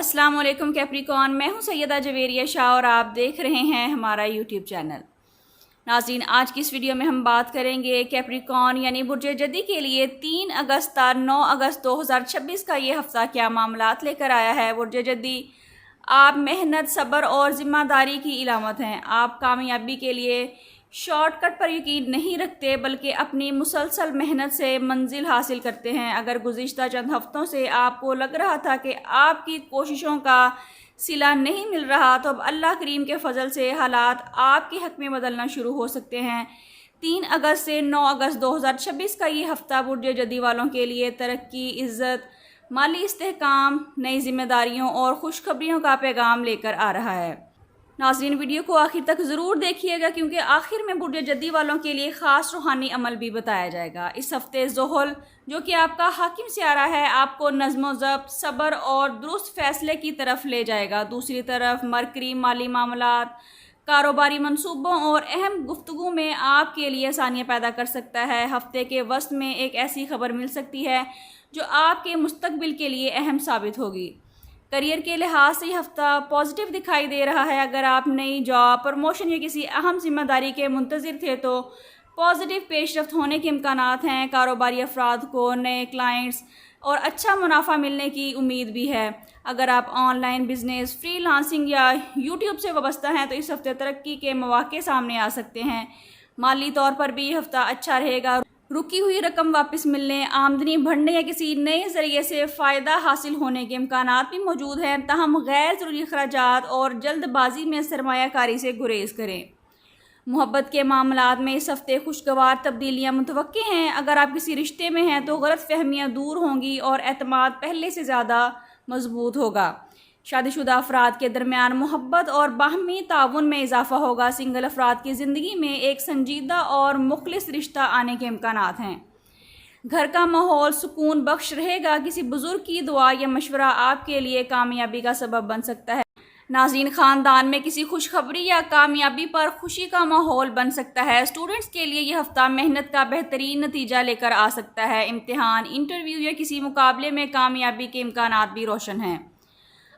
अस्सलाम वालेकुम कैप्रिकॉन, मैं हूं सैयदा जवेरिया शाह और आप देख रहे हैं हमारा यूट्यूब चैनल। नाज़रीन, आज की इस वीडियो में हम बात करेंगे कैप्रिकॉन यानी बुर्ज जदी के लिए 3 अगस्त और 9 अगस्त 2026 का ये हफ़्ता क्या मामलात लेकर आया है। बुर्ज जदी, आप मेहनत, सब्र और ज़िम्मेदारी की इलामत हैं। आप कामयाबी के लिए शॉर्टकट पर यकीन नहीं रखते बल्कि अपनी मुसलसल मेहनत से मंजिल हासिल करते हैं। अगर गुज़िश्ता चंद हफ़्तों से आपको लग रहा था कि आपकी कोशिशों का सिला नहीं मिल रहा, तो अब अल्लाह करीम के फ़ज़ल से हालात आपके हक़ में बदलना शुरू हो सकते हैं। 3 अगस्त से 9 अगस्त 2026 का ये हफ़्ता बुर्ज जदी वालों के लिए तरक्की, इज़्ज़त, माली इस्तेहकाम, नई ज़िम्मेदारियों और खुशखबरियों का पैगाम लेकर आ रहा है। नाज़रीन, वीडियो को आखिर तक ज़रूर देखिएगा क्योंकि आखिर में बुर्ज जदी वालों के लिए ख़ास रूहानी अमल भी बताया जाएगा। इस हफ़्ते ज़ुहल, जो कि आपका हाकिम सियारा है, आपको नज़्म ज़ब्त, सब्र और दुरुस्त फ़ैसले की तरफ ले जाएगा। दूसरी तरफ मरकरी माली मामलात, कारोबारी मंसूबों और अहम गुफ्तगू में आपके लिए आसानियाँ पैदा कर सकता है। हफ़्ते के वस्त में एक ऐसी खबर मिल सकती है जो आपके मुस्तकबिल के लिए अहम साबित होगी। करियर के लिहाज से हफ़्ता पॉजिटिव दिखाई दे रहा है। अगर आप नई जॉब, प्रमोशन या किसी अहम जिम्मेदारी के मुंतज़िर थे तो पॉजिटिव पेशरफ्त होने के इम्कानात हैं। कारोबारी अफराद को नए क्लाइंट्स और अच्छा मुनाफा मिलने की उम्मीद भी है। अगर आप ऑनलाइन बिजनेस, फ्रीलांसिंग या यूट्यूब से वाबस्ता हैं तो इस हफ़्ते तरक्की के मौके सामने आ सकते हैं। माली तौर पर भी ये हफ़्ता अच्छा रहेगा। रुकी हुई रकम वापस मिलने, आमदनी बढ़ने या किसी नए ज़रिए से फ़ायदा हासिल होने के इम्कानात भी मौजूद हैं। ताहम गैर ज़रूरी अखराजात और जल्दबाजी में सरमायाकारी से गुरेज करें। मोहब्बत के मामलात में इस हफ़्ते खुशगवार तब्दीलियाँ मुतवक्के हैं। अगर आप किसी रिश्ते में हैं तो गलत फहमियाँ दूर होंगी और एतमाद पहले से ज़्यादा मजबूत होगा। शादीशुदा अफराद के दरमियान मोहब्बत और बाहमी ताउन में इजाफा होगा। सिंगल अफराद की ज़िंदगी में एक संजीदा और मुखलिस रिश्ता आने के इम्कानात हैं। घर का माहौल सुकून बख्श रहेगा। किसी बुज़ुर्ग की दुआ या मशवरा आपके लिए कामयाबी का सबब बन सकता है। नाज़रीन, ख़ानदान में किसी खुशखबरी या कामयाबी पर खुशी का माहौल बन सकता है। स्टूडेंट्स के लिए यह हफ़्ता मेहनत का बेहतरीन नतीजा लेकर आ सकता है। इम्तिहान, इंटरव्यू या किसी मुकाबले में कामयाबी के इम्कानात भी रोशन हैं।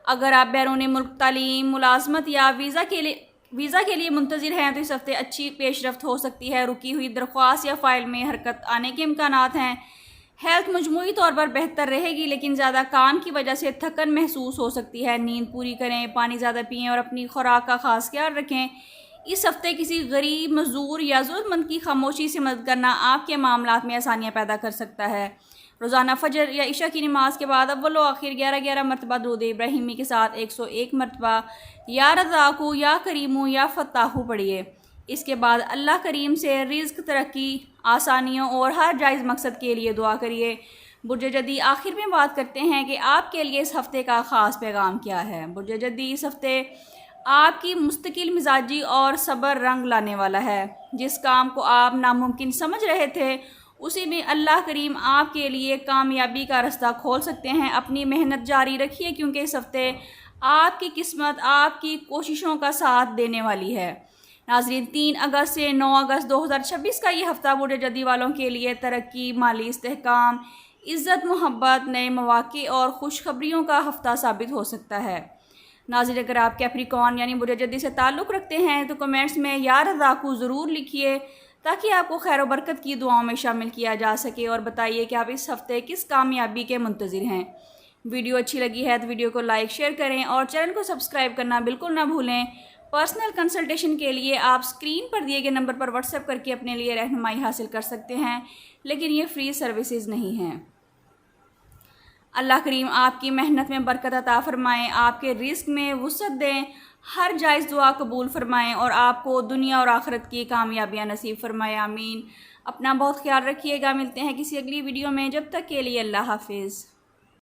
अगर आप बैरून मुल्क तालीम, मुलाजमत या वीज़ा के लिए मुंतज़िर हैं तो इस हफ़्ते अच्छी पेशरफ्त हो सकती है। रुकी हुई दरख्वास्त या फ़ाइल में हरकत आने के इम्कानात हैं। हेल्थ मजमूई तौर पर बेहतर रहेगी लेकिन ज़्यादा काम की वजह से थकन महसूस हो सकती है। नींद पूरी करें, पानी ज़्यादा पिएँ और अपनी खुराक का ख़ास ख्याल रखें। इस हफ़्ते किसी गरीब, मजदूर या ज़रूरतमंद की खामोशी से मदद करना आपके मामलात में आसानियाँ पैदा कर सकता है। रोज़ाना फ़जर या इशा की नमाज के बाद अव्वल व आखिर 11-11 मरतबा दुरूद इब्राहिमी के साथ 101 मरतबा या रज़ाकू या करीमू या फ़त्ताहू पढ़िए। इसके बाद अल्लाह करीम से रिज़्क़, तरक्की, आसानियों और हर जायज़ मकसद के लिए दुआ करिए। बुर्ज जदी आखिर में बात करते हैं कि आपके लिए इस हफ़्ते का ख़ास पैगाम क्या है। बुर्ज जदी इस हफ़्ते आपकी मुस्तकिल मिजाजी और सब्र रंग लाने वाला है। जिस काम को आप नामुमकिन समझ रहे थे उसी में अल्लाह करीम आपके लिए कामयाबी का रास्ता खोल सकते हैं। अपनी मेहनत जारी रखिए क्योंकि इस हफ़्ते आपकी किस्मत आपकी कोशिशों का साथ देने वाली है। नाज़रीन, 3 अगस्त से 9 अगस्त 2026 का ये हफ़्ता बुर्ज जदी वालों के लिए तरक्की, माली इस्तेहकाम, इज़्ज़त, मोहब्बत, नए मौके और खुशखबरियों का हफ़्ता साबित हो सकता है। नाज़रीन, अगर आप कैप्रिकॉन यानी बुर्ज जदी से ताल्लुक़ रखते हैं तो कमेंट्स में या रज़ाकू ज़रूर लिखिए ताकि आपको खैर व बरकत की दुआओं में शामिल किया जा सके। और बताइए कि आप इस हफ़्ते किस कामयाबी के मुंतज़िर हैं। वीडियो अच्छी लगी है तो वीडियो को लाइक, शेयर करें और चैनल को सब्सक्राइब करना बिल्कुल ना भूलें। पर्सनल कंसल्टेशन के लिए आप स्क्रीन पर दिए गए नंबर पर व्हाट्सएप करके अपने लिए रहनुमाई हासिल कर सकते हैं, लेकिन ये फ्री सर्विसेज नहीं हैं। अल्लाह करीम आपकी मेहनत में बरकत अता फ़रमाएँ, आपके रिज़्क़ में वुसअत दें, हर जायज़ दुआ कबूल फ़रमाएँ और आपको दुनिया और आखिरत की कामयाबियाँ नसीब फ़रमाएँ। आमीन। अपना बहुत ख्याल रखिएगा। मिलते हैं किसी अगली वीडियो में। जब तक के लिए अल्लाह हाफ़िज़।